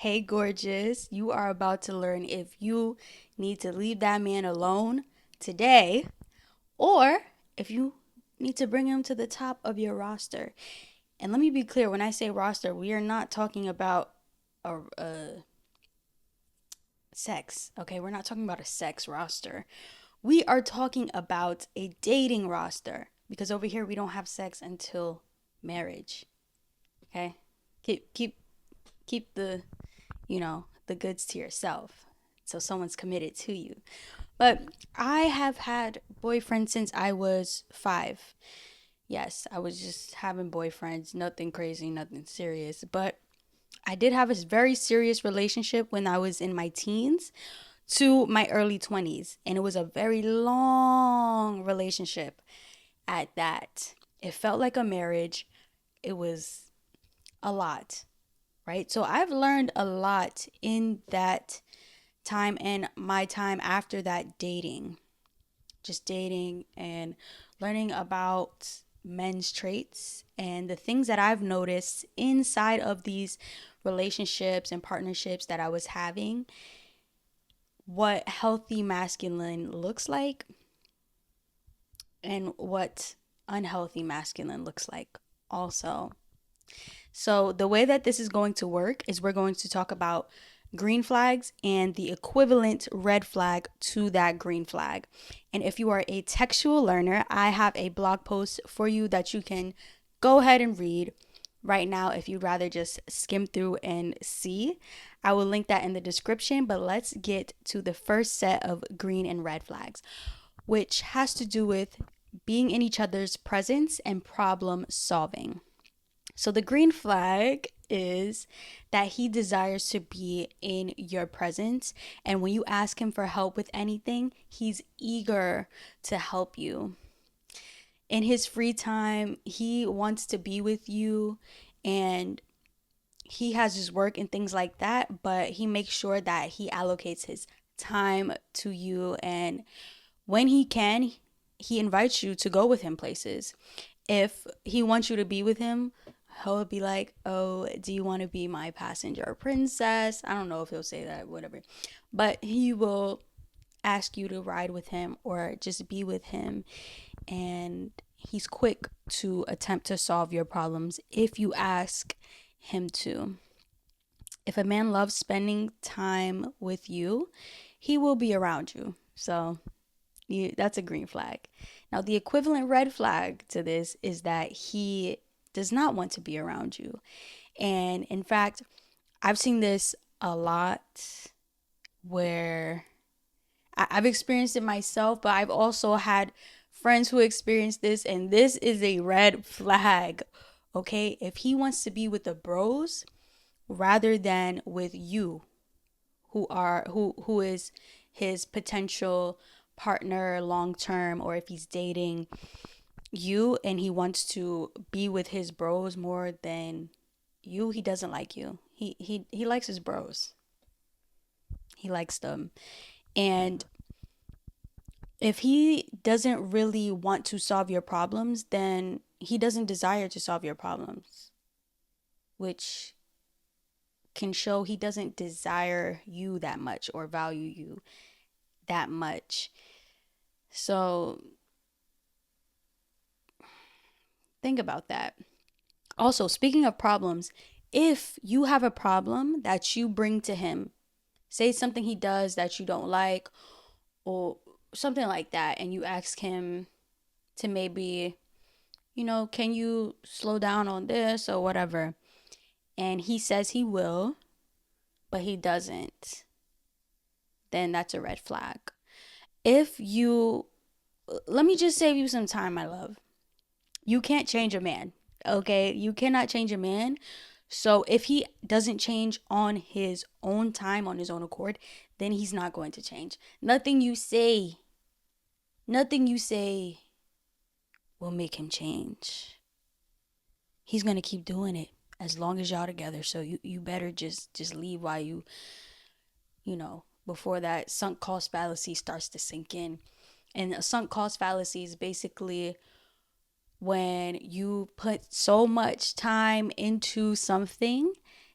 Hey, gorgeous. You are about to learn if you need to leave that man alone today or if you need to bring him to the top of your roster. And let me be clear, when I say roster, we are not talking about a sex, okay? We're not talking about a sex roster. We are talking about a dating roster because over here we don't have sex until marriage, okay? Keep the goods to yourself. So someone's committed to you. But I have had boyfriends since I was 5. Yes, I was just having boyfriends, nothing crazy, nothing serious. But I did have a very serious relationship when I was in my teens to my early 20s. And it was a very long relationship at that. It felt like a marriage. It was a lot, right? So I've learned a lot in that time and my time after that dating, just dating and learning about men's traits and the things that I've noticed inside of these relationships and partnerships that I was having, what healthy masculine looks like and what unhealthy masculine looks like also. So, the way that this is going to work is we're going to talk about green flags and the equivalent red flag to that green flag. And if you are a textual learner, I have a blog post for you that you can go ahead and read right now if you'd rather just skim through and see. I will link that in the description, but let's get to the first set of green and red flags, which has to do with being in each other's presence and problem solving. So the green flag is that he desires to be in your presence. And when you ask him for help with anything, he's eager to help you. In his free time, he wants to be with you and he has his work and things like that, but he makes sure that he allocates his time to you. And when he can, he invites you to go with him places. If he wants you to be with him, he'll be like, "Oh, do you want to be my passenger princess?" I don't know if he'll say that, whatever. But he will ask you to ride with him or just be with him. And he's quick to attempt to solve your problems if you ask him to. If a man loves spending time with you, he will be around you. So that's a green flag. Now, the equivalent red flag to this is that he does not want to be around you. And in fact, I've seen this a lot where I've experienced it myself, but I've also had friends who experienced this, and this is a red flag. Okay, if he wants to be with the bros rather than with you, who is his potential partner long term, or if he's dating you and he wants to be with his bros more than you, he doesn't like you. He likes his bros. He likes them. And if he doesn't really want to solve your problems, then he doesn't desire to solve your problems, which can show he doesn't desire you that much or value you that much. So think about that. Also, speaking of problems, if you have a problem that you bring to him, say something he does that you don't like or something like that, and you ask him to maybe, can you slow down on this or whatever, and he says he will, but he doesn't, then that's a red flag. If you, let me just save you some time, my love. You can't change a man, okay? You cannot change a man. So if he doesn't change on his own time, on his own accord, then he's not going to change. Nothing you say will make him change. He's going to keep doing it as long as y'all together. So you better just leave while before that sunk cost fallacy starts to sink in. And a sunk cost fallacy is basically when you put so much time into something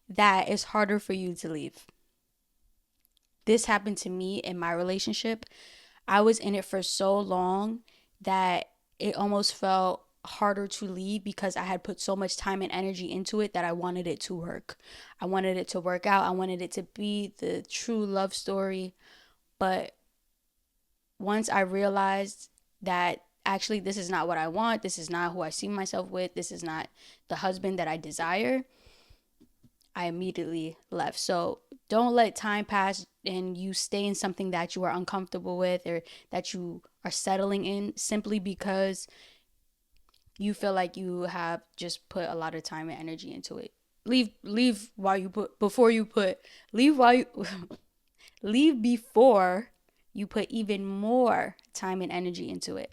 that it's harder for you to leave. This happened to me in my relationship. I was in it for so long that it almost felt harder to leave because I had put so much time and energy into it that I wanted it to work. I wanted it to work out. I wanted it to be the true love story. But once I realized that actually this is not what I want, this is not who I see myself with, this is not the husband that I desire, I immediately left. So don't let time pass and you stay in something that you are uncomfortable with or that you are settling in simply because you feel like you have just put a lot of time and energy into it. Leave while you put before you put leave while you leave before you put even more time and energy into it.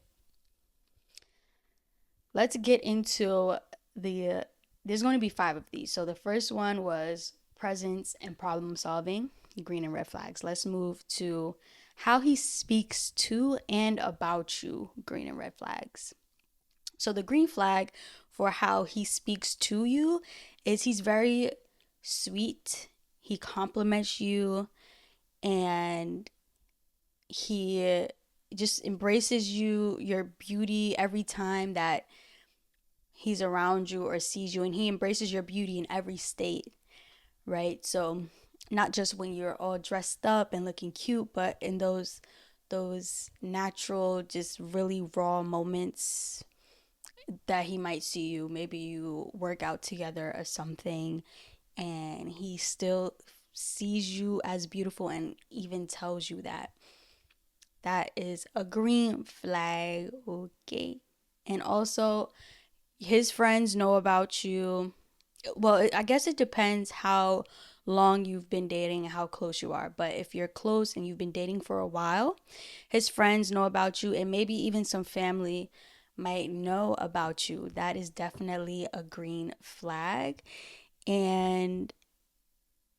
Let's get into the there's going to be 5 of these. So the first one was presence and problem solving, green and red flags. Let's move to how he speaks to and about you, green and red flags. So the green flag for how he speaks to you is he's very sweet. He compliments you and he just embraces you, your beauty every time that he's around you or sees you, and he embraces your beauty in every state, right? So not just when you're all dressed up and looking cute, but in those natural, just really raw moments that he might see you. Maybe you work out together or something, and he still sees you as beautiful and even tells you that. That is a green flag, okay? And also, his friends know about you. Well, I guess it depends how long you've been dating and how close you are. But if you're close and you've been dating for a while, his friends know about you, and maybe even some family might know about you. That is definitely a green flag. And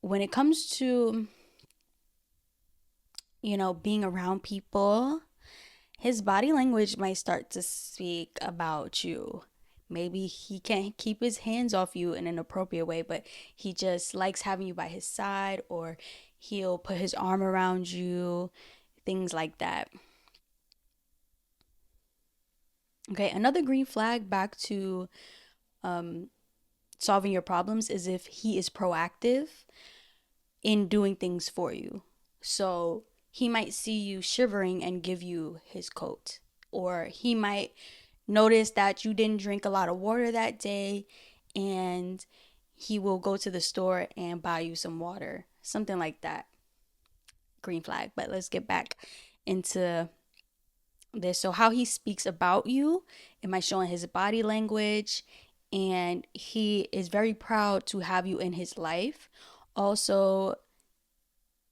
when it comes to, being around people, his body language might start to speak about you. Maybe he can't keep his hands off you in an appropriate way, but he just likes having you by his side, or he'll put his arm around you, things like that. Okay, another green flag back to um, solving your problems is if he is proactive in doing things for you. So he might see you shivering and give you his coat, or he might notice that you didn't drink a lot of water that day and he will go to the store and buy you some water, something like that. Green flag. But let's get back into this. So how he speaks about you, it might show in his body language, and he is very proud to have you in his life. Also,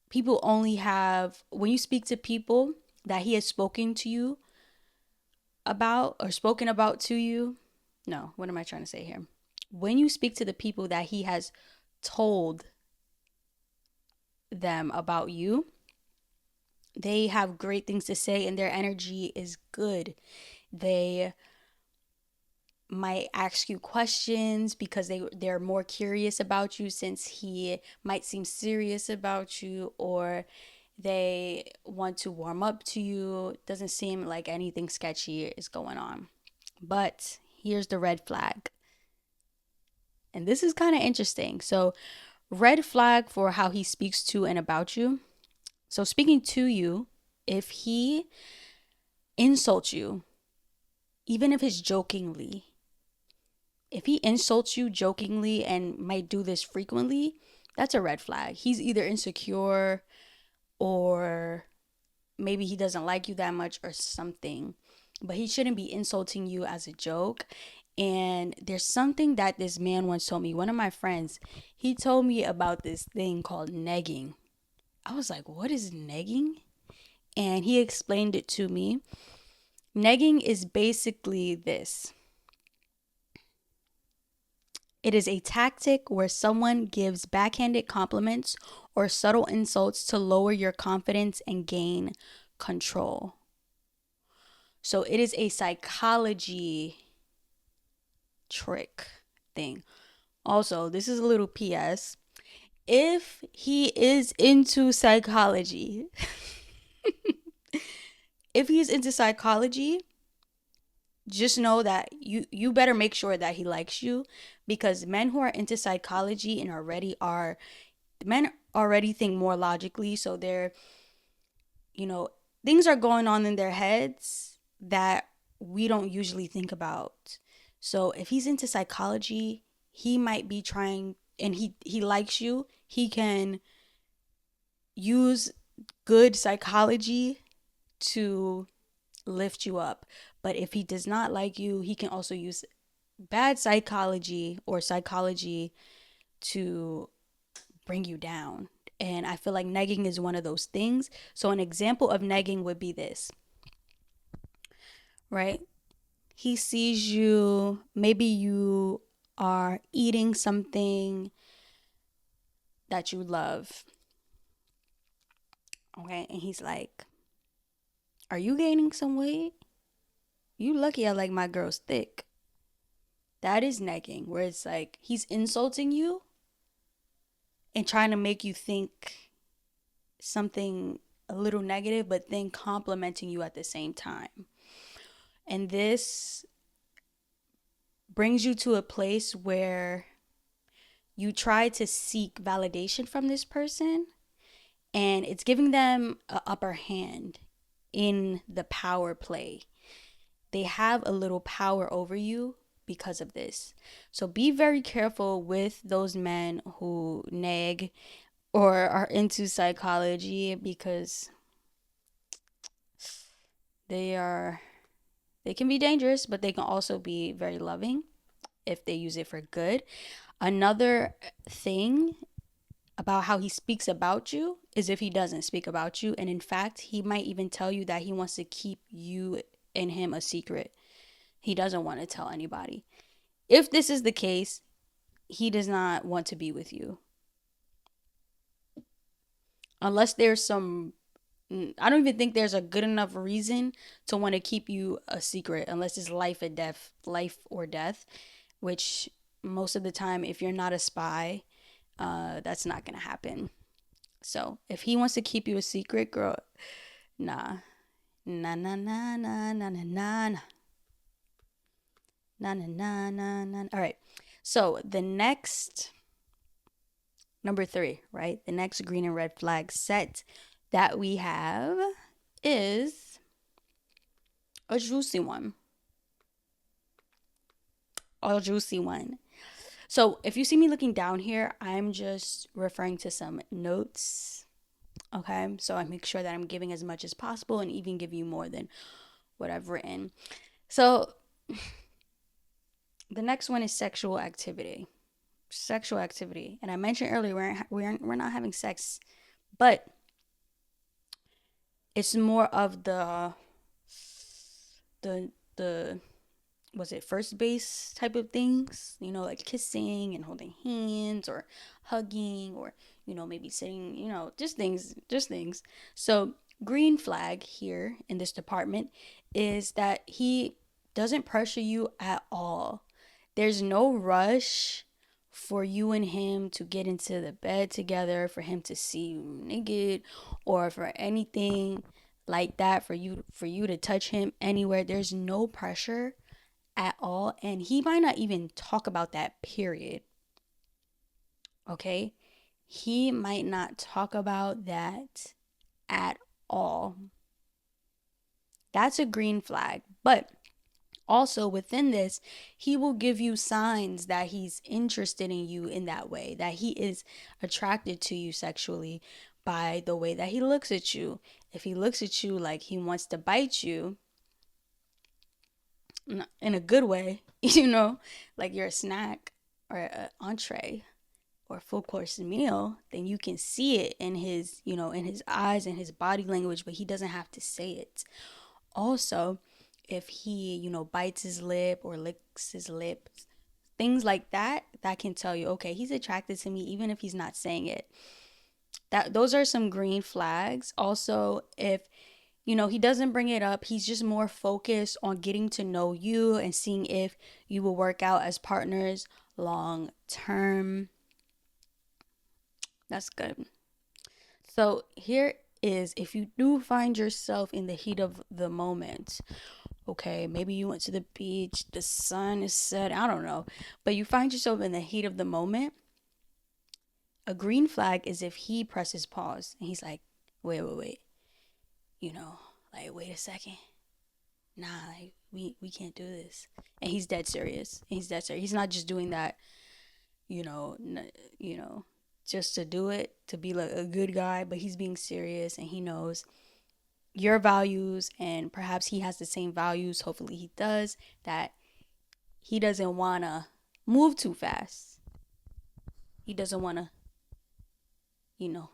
people only have when you speak to people that he has spoken to you about or spoken about to you. No, what am I trying to say here? When you speak to the people that he has told them about you, they have great things to say and their energy is good. They might ask you questions because they're more curious about you, since he might seem serious about you, or they want to warm up to you. It doesn't seem like anything sketchy is going on. But here's the red flag. And this is kind of interesting. So, red flag for how he speaks to and about you. So, speaking to you, if he insults you, even if it's jokingly, if he insults you jokingly and might do this frequently, that's a red flag. He's either insecure, or maybe he doesn't like you that much or something. But he shouldn't be insulting you as a joke. And there's something that this man once told me. One of my friends, he told me about this thing called negging. I was like, what is negging? And he explained it to me. Negging is basically this: it is a tactic where someone gives backhanded compliments or subtle insults to lower your confidence and gain control. So it is a psychology trick thing. Also, this is a little PS. If he is into psychology, if he's into psychology, just know that you better make sure that he likes you, because men who are into psychology and already are men already think more logically, so they're, you know, things are going on in their heads that we don't usually think about. So if he's into psychology, he might be trying, and he likes you, he can use good psychology to lift you up. But if he does not like you, he can also use bad psychology or psychology to bring you down. And I feel like negging is one of those things. So an example of negging would be this, right? He sees you, maybe you are eating something that you love, okay? And he's like, "Are you gaining some weight? You lucky I like my girls thick." That is negging, where it's like he's insulting you and trying to make you think something a little negative, but then complimenting you at the same time. And this brings you to a place where you try to seek validation from this person, and it's giving them an upper hand in the power play. They have a little power over you because of this. So be very careful with those men who nag or are into psychology, because they are they can be dangerous, but they can also be very loving if they use it for good. Another thing about how he speaks about you is if he doesn't speak about you, and in fact, he might even tell you that he wants to keep you and him a secret. He doesn't want to tell anybody. If this is the case, he does not want to be with you. Unless there's some, I don't even think there's a good enough reason to want to keep you a secret, unless it's life or death, which most of the time, if you're not a spy, that's not gonna happen. So if he wants to keep you a secret, girl, nah, nah, nah, nah, nah, nah, nah, nah, nah, nah, nah, nah, nah. All right. So the next number three, right? The next green and red flag set that we have is a juicy one. A juicy one. So if you see me looking down here, I'm just referring to some notes. Okay. So I make sure that I'm giving as much as possible and even give you more than what I've written. So the next one is sexual activity. Sexual activity. And I mentioned earlier, we're not having sex, but it's more of the was it first base type of things, like kissing and holding hands or hugging, or maybe sitting, just things. So green flag here in this department is that he doesn't pressure you at all. There's no rush for you and him to get into the bed together, for him to see you naked, or for anything like that, for you to touch him anywhere. There's no pressure at all, and he might not even talk about that, period. Okay? He might not talk about that at all. That's a green flag. But also within this, he will give you signs that he's interested in you in that way, that he is attracted to you sexually by the way that he looks at you. If he looks at you like he wants to bite you, in a good way, like you're a snack or an entree or a full course meal, then you can see it in his, in his eyes and his body language, but he doesn't have to say it. Also, if he, bites his lip or licks his lips, things like that, that can tell you, okay, he's attracted to me even if he's not saying it. Those are some green flags. Also, if he doesn't bring it up, he's just more focused on getting to know you and seeing if you will work out as partners long term. That's good. So here is, if you do find yourself in the heat of the moment, okay, maybe you went to the beach, the sun is set, I don't know, but you find yourself in the heat of the moment, a green flag is if he presses pause and he's like, wait, you know, like, wait a second. Nah, like, we can't do this. And he's dead serious. He's dead serious. He's not just doing that, you know, you know, just to do it, to be like a good guy, but he's being serious and he knows your values, and perhaps he has the same values. Hopefully he does, that he doesn't want to move too fast. He doesn't want to, you know,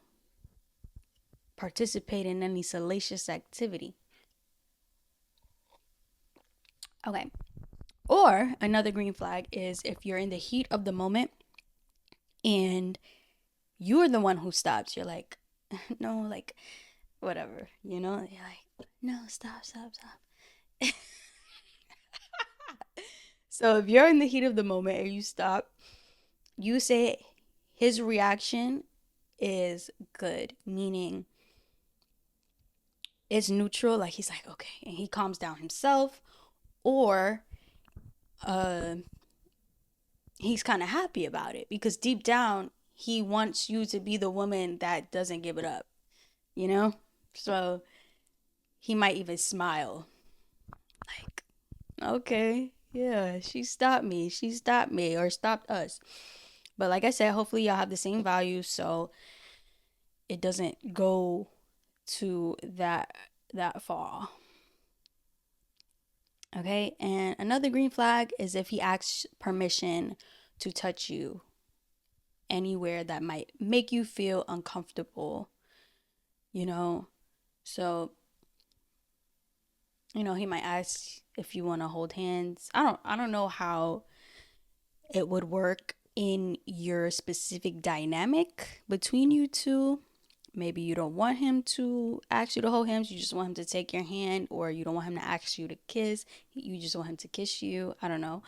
participate in any salacious activity. Okay. Or another green flag is if you're in the heat of the moment and you're the one who stops. You're like, no, like, whatever, you know? You're like, no, stop. So if you're in the heat of the moment and you stop, you say his reaction is good, meaning it's neutral, like he's like, okay, and he calms down himself, or uh he's kind of happy about it because deep down he wants you to be the woman that doesn't give it up, you know? So he might even smile like, okay, yeah, she stopped me or stopped us. But like I said, hopefully y'all have the same values, so it doesn't go to that far. Okay, and another green flag is if he asks permission to touch you anywhere that might make you feel uncomfortable, you know. So, he might ask if you want to hold hands. I don't know how it would work in your specific dynamic between you two. Maybe you don't want him to ask you to hold hands, you just want him to take your hand, or you don't want him to ask you to kiss, you just want him to kiss you. I don't know.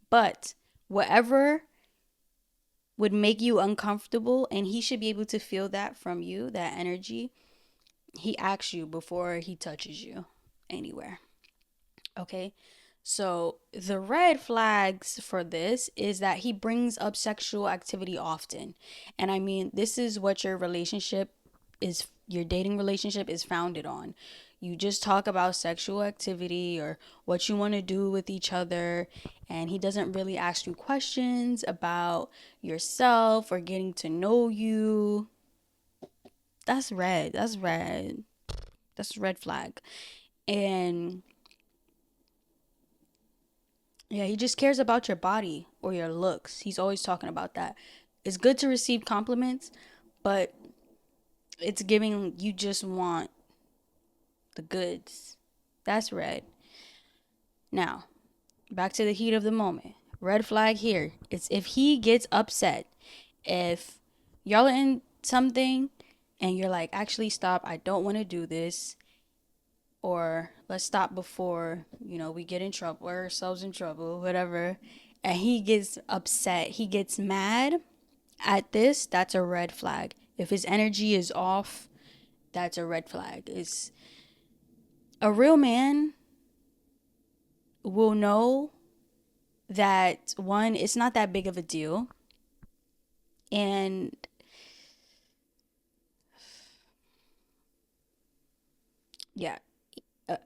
But whatever would make you uncomfortable, and he should be able to feel that from you, that energy, he asks you before he touches you anywhere. Okay. So the red flags for this is that he brings up sexual activity often. And I mean, this is what your dating relationship is founded on. You just talk about sexual activity or what you want to do with each other, and he doesn't really ask you questions about yourself or getting to know you. That's red. That's red. That's a red flag. And yeah, he just cares about your body or your looks. He's always talking about that. It's good to receive compliments, but it's giving you just want the goods. That's red. Now, back to the heat of the moment. Red flag here. It's if he gets upset. If y'all are in something and you're like, actually, stop. I don't want to do this. Or let's stop before, we get in trouble, or ourselves in trouble, whatever. And he gets upset. He gets mad at this. That's a red flag. If his energy is off, that's a red flag. It's a real man will know that one, it's not that big of a deal. And yeah,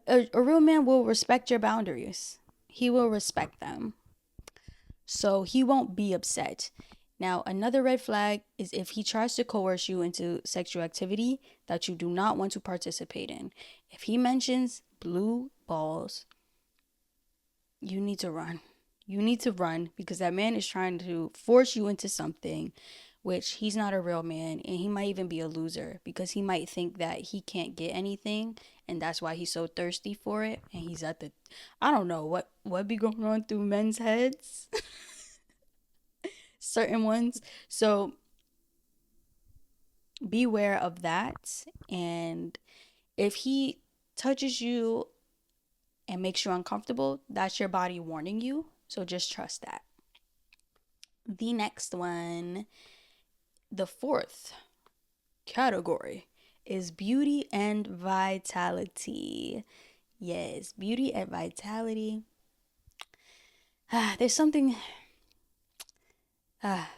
a real man will respect your boundaries. He will respect them. So he won't be upset. Now, another red flag is if he tries to coerce you into sexual activity that you do not want to participate in. If he mentions blue balls, you need to run. You need to run because that man is trying to force you into something, which he's not a real man, and he might even be a loser because he might think that he can't get anything, and that's why he's so thirsty for it. And he's at the, I don't know what be going on through men's heads, certain ones. So beware of that. And if he touches you and makes you uncomfortable, that's your body warning you. So just trust that. The next one, the fourth. category is beauty and vitality. Yes, beauty and vitality. There's something. Ah,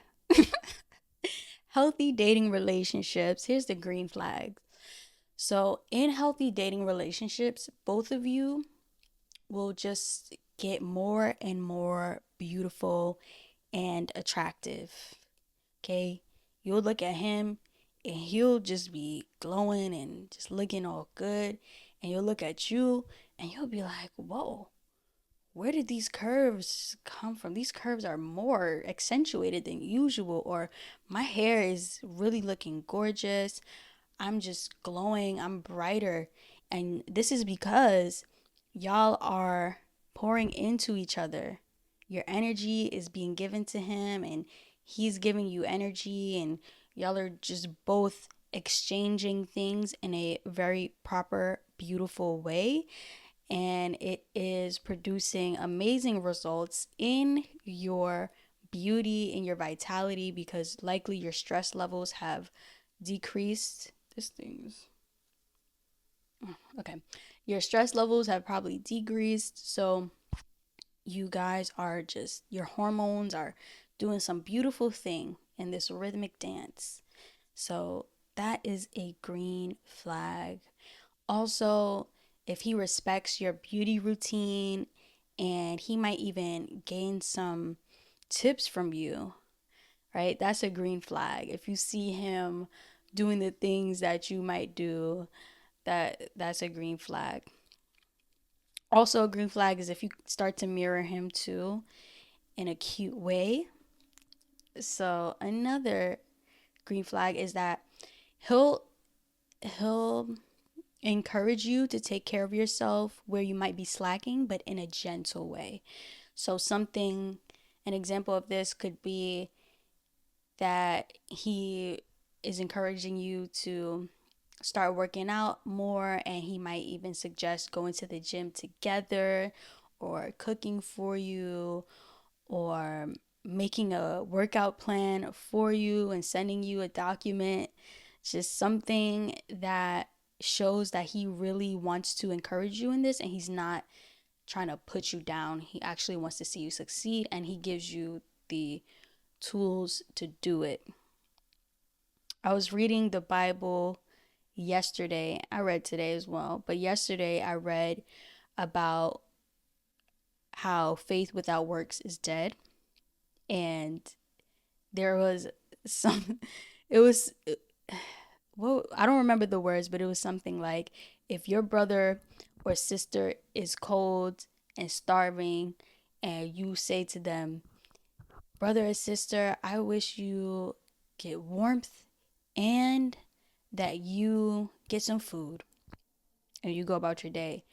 healthy dating relationships. Here's the green flags. So, in healthy dating relationships, both of you will just get more and more beautiful and attractive. Okay? You'll look at him and he'll just be glowing and just looking all good. And you'll look at you and you'll be like, whoa, where did these curves come from? These curves are more accentuated than usual. Or my hair is really looking gorgeous. I'm just glowing. I'm brighter. And this is because y'all are pouring into each other. Your energy is being given to him, and he's giving you energy, and y'all are just both exchanging things in a very proper, beautiful way. And it is producing amazing results in your beauty and your vitality because likely your stress levels have decreased. This thing's okay. Your stress levels have probably decreased. So you guys are just, your hormones are doing some beautiful thing in this rhythmic dance. So that is a green flag. Also, if he respects your beauty routine and he might even gain some tips from you, right? That's a green flag. If you see him doing the things that you might do, that's a green flag. Also, a green flag is if you start to mirror him too in a cute way. So, another green flag is that he'll he'll encourage you to take care of yourself where you might be slacking, but in a gentle way. So, an example of this could be that he is encouraging you to start working out more, and he might even suggest going to the gym together or cooking for you or making a workout plan for you and sending you a document. It's just something that shows that he really wants to encourage you in this and he's not trying to put you down. He actually wants to see you succeed and he gives you the tools to do it. I was reading the Bible yesterday. I read today as well, but yesterday I read about how faith without works is dead. And there was some, it was, well, I don't remember the words, but it was something like if your brother or sister is cold and starving, and you say to them, brother or sister, I wish you get warmth and that you get some food and you go about your day.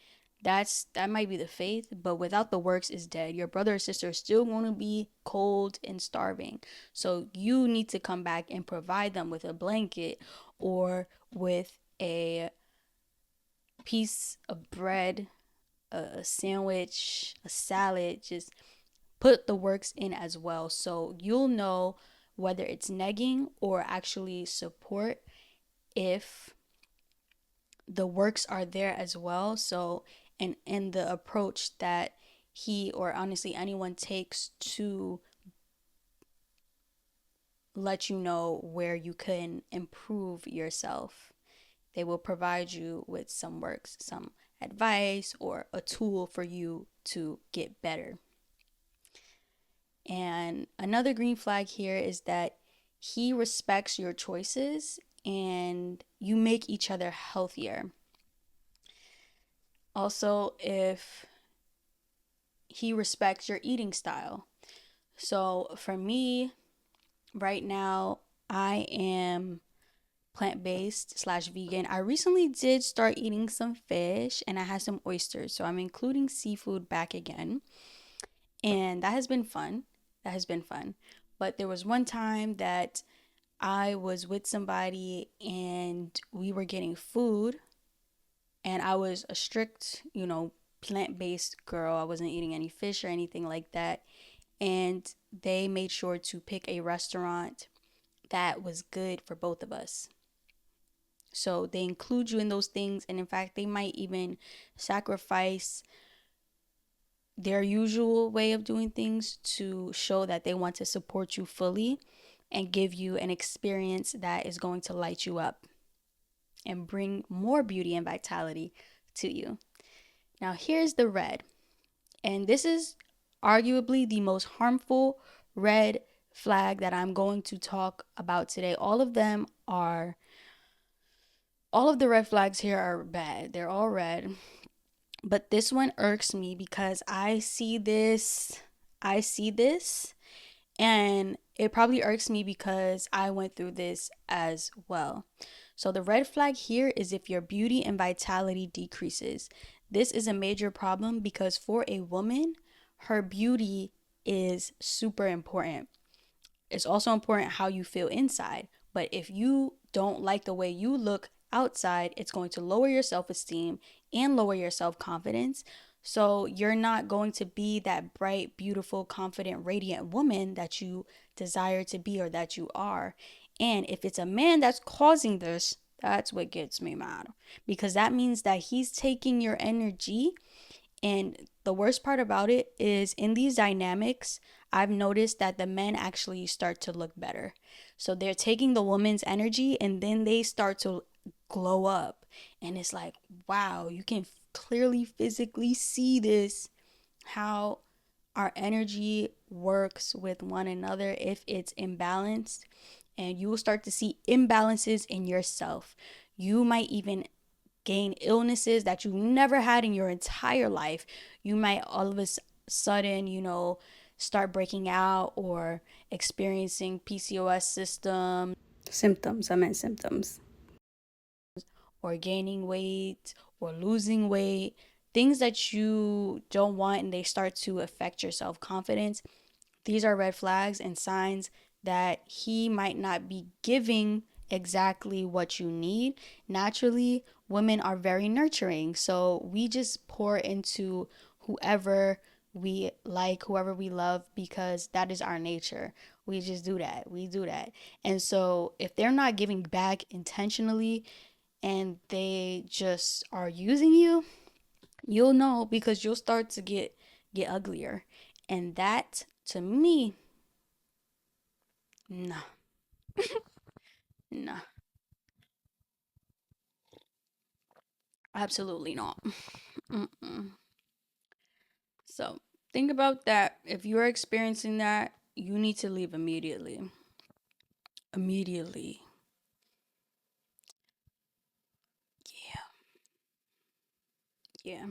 That might be the faith, but without the works is dead. Your brother or sister is still going to be cold and starving. So you need to come back and provide them with a blanket or with a piece of bread, a sandwich, a salad. Just put the works in as well. So you'll know whether it's negging or actually support if the works are there as well. So, and the approach that he or honestly anyone takes to let you know where you can improve yourself. They will provide you with some works, some advice, or a tool for you to get better. And another green flag here is that he respects your choices and you make each other healthier. Also, if he respects your eating style. So for me, right now, I am plant-based slash vegan. I recently did start eating some fish and I had some oysters. So I'm including seafood back again. And that has been fun. That has been fun. But there was one time that I was with somebody and we were getting food and I was a strict, plant-based girl. I wasn't eating any fish or anything like that. And they made sure to pick a restaurant that was good for both of us. So they include you in those things. And in fact, they might even sacrifice their usual way of doing things to show that they want to support you fully and give you an experience that is going to light you up and bring more beauty and vitality to you. Now, here's the red. And this is arguably the most harmful red flag that I'm going to talk about today. All of the red flags here are bad. They're all red. But this one irks me because I see this, and it probably irks me because I went through this as well. So the red flag here is if your beauty and vitality decreases. This is a major problem because for a woman, her beauty is super important. It's also important how you feel inside. But if you don't like the way you look outside, it's going to lower your self esteem and lower your self confidence. So you're not going to be that bright, beautiful, confident, radiant woman that you desire to be or that you are. And if it's a man that's causing this, that's what gets me mad. Because that means that he's taking your energy, and the worst part about it is in these dynamics, I've noticed that the men actually start to look better. So they're taking the woman's energy and then they start to glow up. And it's like, wow, you can clearly physically see this, how our energy works with one another if it's imbalanced. And you will start to see imbalances in yourself. You might even gain illnesses that you never had in your entire life. You might all of a sudden, start breaking out or experiencing PCOS symptoms. I meant symptoms. Or gaining weight or losing weight, things that you don't want, and they start to affect your self confidence. These are red flags and signs that he might not be giving exactly what you need. Naturally, women are very nurturing. So we just pour into whoever we like, whoever we love, because that is our nature. We just do that. We do that. And so if they're not giving back intentionally and they just are using you, you'll know because you'll start to get uglier. And that to me, nah, nah, absolutely not. Mm-mm. So think about that. If you're experiencing that, you need to leave immediately. Immediately. Yeah, yeah.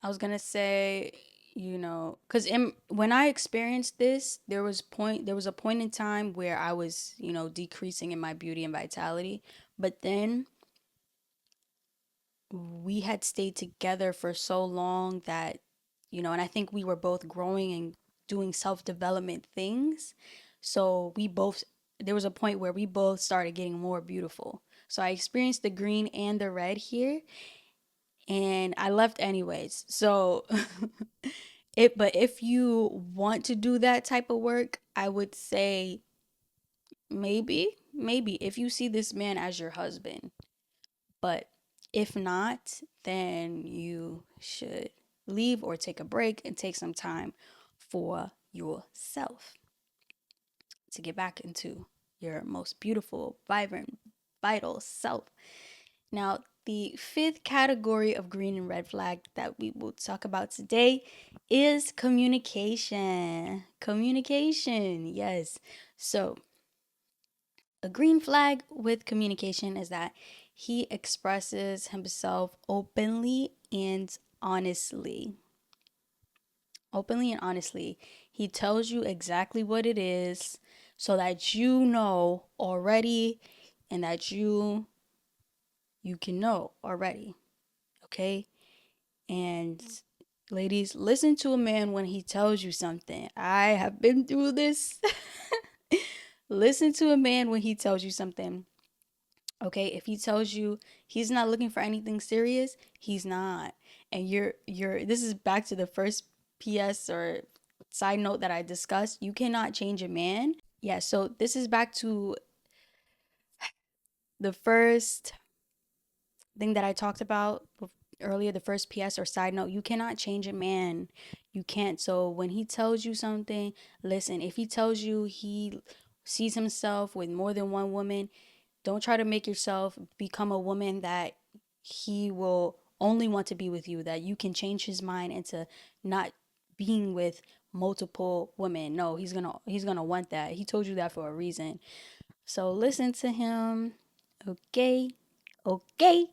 I was gonna say, because when I experienced this, there was a point in time where I was, decreasing in my beauty and vitality, but then we had stayed together for so long that, and I think we were both growing and doing self-development things. So there was a point where we both started getting more beautiful. So I experienced the green and the red here, and I left anyways. So but if you want to do that type of work, I would say maybe if you see this man as your husband. But if not, then you should leave or take a break and take some time for yourself to get back into your most beautiful, vibrant, vital self. Now, the fifth category of green and red flag that we will talk about today is communication. Communication, yes. So, a green flag with communication is that he expresses himself openly and honestly. Openly and honestly. He tells you exactly what it is so that you know already and that you can know already. Okay? And ladies, listen to a man when he tells you something. I have been through this. Listen to a man when he tells you something. Okay, if he tells you he's not looking for anything serious, he's not. And you're this is back to the first PS or side note that I discussed. You cannot change a man. Yeah, so this is back to the first thing that I talked about earlier, the first PS or side note, you cannot change a man. You can't. So when he tells you something, listen. If he tells you he sees himself with more than one woman, don't try to make yourself become a woman that he will only want to be with you, that you can change his mind into not being with multiple women. No, he's gonna want that. He told you that for a reason. So listen to him. Okay. Okay.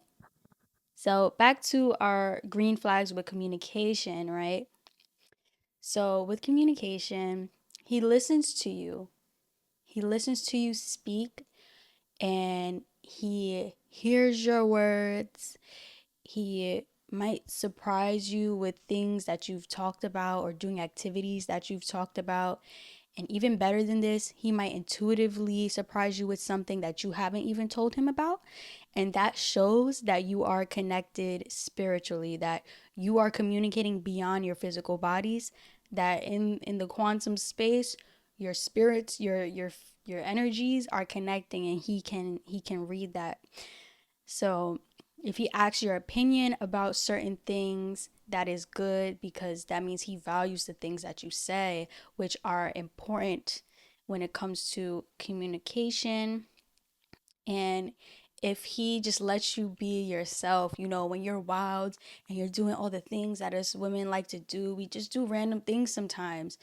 So back to our green flags with communication, right? So with communication, he listens to you. He listens to you speak and he hears your words. He might surprise you with things that you've talked about or doing activities that you've talked about. And even better than this, he might intuitively surprise you with something that you haven't even told him about. And that shows that you are connected spiritually, that you are communicating beyond your physical bodies, that in the quantum space, your spirits, your energies are connecting and he can read that. So if he asks your opinion about certain things, that is good because that means he values the things that you say, which are important when it comes to communication. And if he just lets you be yourself, when you're wild and you're doing all the things that us women like to do, we just do random things sometimes.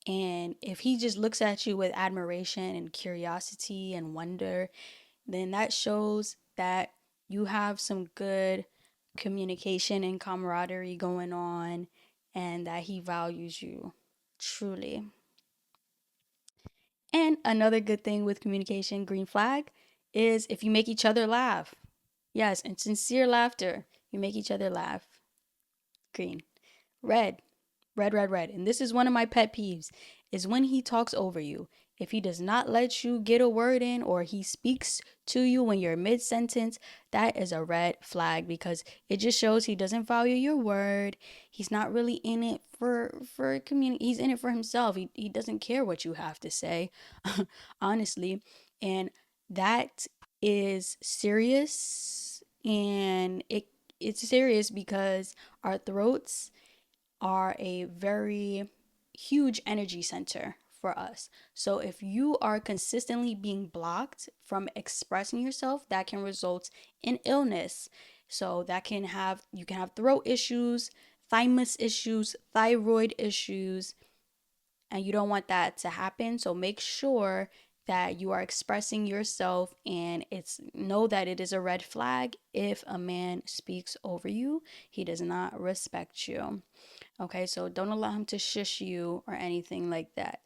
And if he just looks at you with admiration and curiosity and wonder, then that shows that you have some good communication and camaraderie going on and that he values you truly. And another good thing with communication, green flag, is if you make each other laugh. Yes, and sincere laughter. You make each other laugh. Green. Red. Red, red, red. And this is one of my pet peeves is when he talks over you. If he does not let you get a word in or he speaks to you when you're mid sentence, that is a red flag because it just shows he doesn't value your word. He's not really in it for community. He's in it for himself. He doesn't care what you have to say, honestly. And that is serious and it's serious because our throats are a very huge energy center for us. So if you are consistently being blocked from expressing yourself, that can result in illness. So you can have throat issues, thymus issues, thyroid issues, and you don't want that to happen. So make sure that you are expressing yourself and know that it is a red flag if a man speaks over you. He does not respect you. Okay, so don't allow him to shush you or anything like that.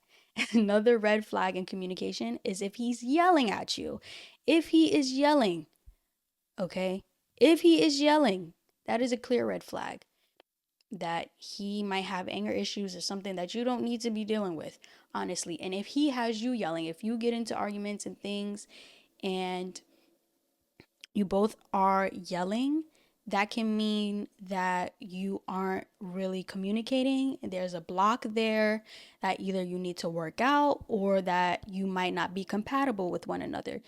Another red flag in communication is if he's yelling at you. If he is yelling, okay? If he is yelling, that is a clear red flag that he might have anger issues or something that you don't need to be dealing with, honestly. And if he has you yelling, if you get into arguments and things and you both are yelling, that can mean that you aren't really communicating. There's a block there that either you need to work out or that you might not be compatible with one another.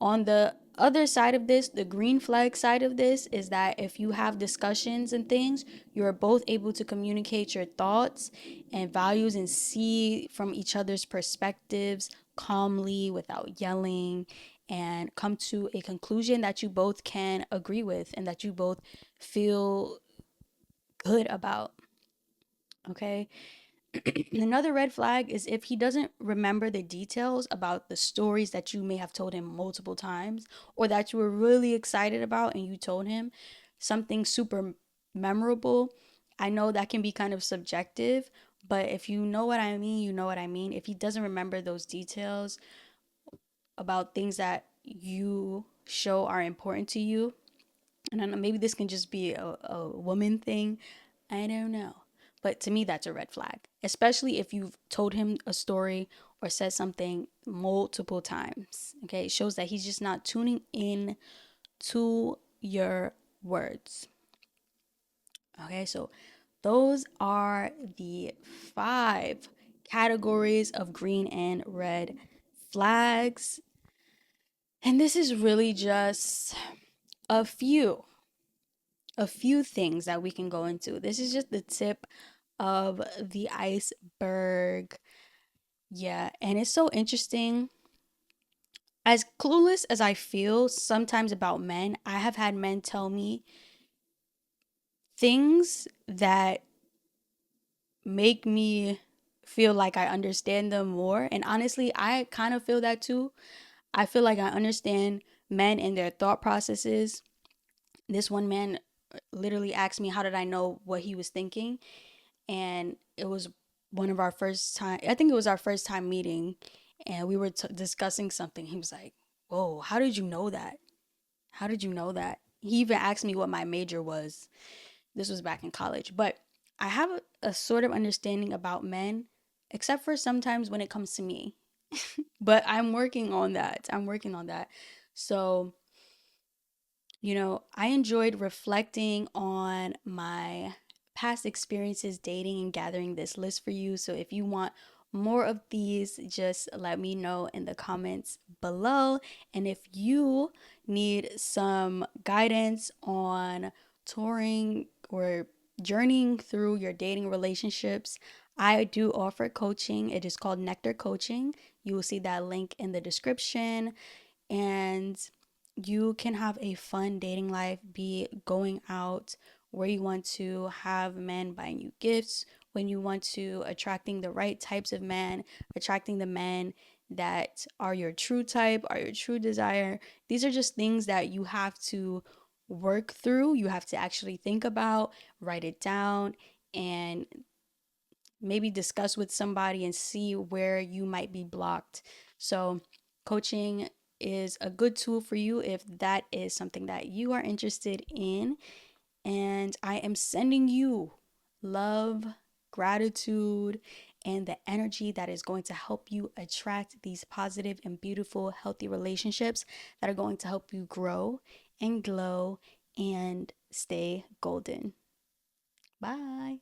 On the other side of this, the green flag side of this is that if you have discussions and things, you're both able to communicate your thoughts and values and see from each other's perspectives calmly without yelling and come to a conclusion that you both can agree with and that you both feel good about. Okay. Another red flag is if he doesn't remember the details about the stories that you may have told him multiple times or that you were really excited about and you told him something super memorable. I know that can be kind of subjective, but if you know what I mean, you know what I mean. If he doesn't remember those details about things that you show are important to you, and I know maybe this can just be a woman thing. I don't know. But to me, that's a red flag, especially if you've told him a story or said something multiple times. Okay. It shows that he's just not tuning in to your words. Okay. So those are the 5 categories of green and red flags. And this is really just a few, a few things that we can go into. This is just the tip of the iceberg. Yeah, and it's so interesting. As clueless as I feel sometimes about men, I have had men tell me things that make me feel like I understand them more. And honestly, I kind of feel that too. I feel like I understand men and their thought processes. This one man literally asked me, how did I know what he was thinking? And it was one of our first time, I think it was our first time meeting, and we were discussing something. He was like, whoa, how did you know that? How did you know that? He even asked me what my major was. This was back in college. But I have a sort of understanding about men, except for sometimes when it comes to me. But I'm working on that. I'm working on that. So, I enjoyed reflecting on my past experiences dating and gathering this list for you. So if you want more of these, just let me know in the comments below. And if you need some guidance on touring or journeying through your dating relationships, I do offer coaching. It is called Nectar Coaching. You will see that link in the description, and you can have a fun dating life, be going out where you want to have men buying you gifts, when you want to attracting the right types of men, attracting the men that are your true type, are your true desire. These are just things that you have to work through. You have to actually think about, write it down, and maybe discuss with somebody and see where you might be blocked. So, coaching is a good tool for you if that is something that you are interested in. And I am sending you love, gratitude, and the energy that is going to help you attract these positive and beautiful, healthy relationships that are going to help you grow and glow and stay golden. Bye.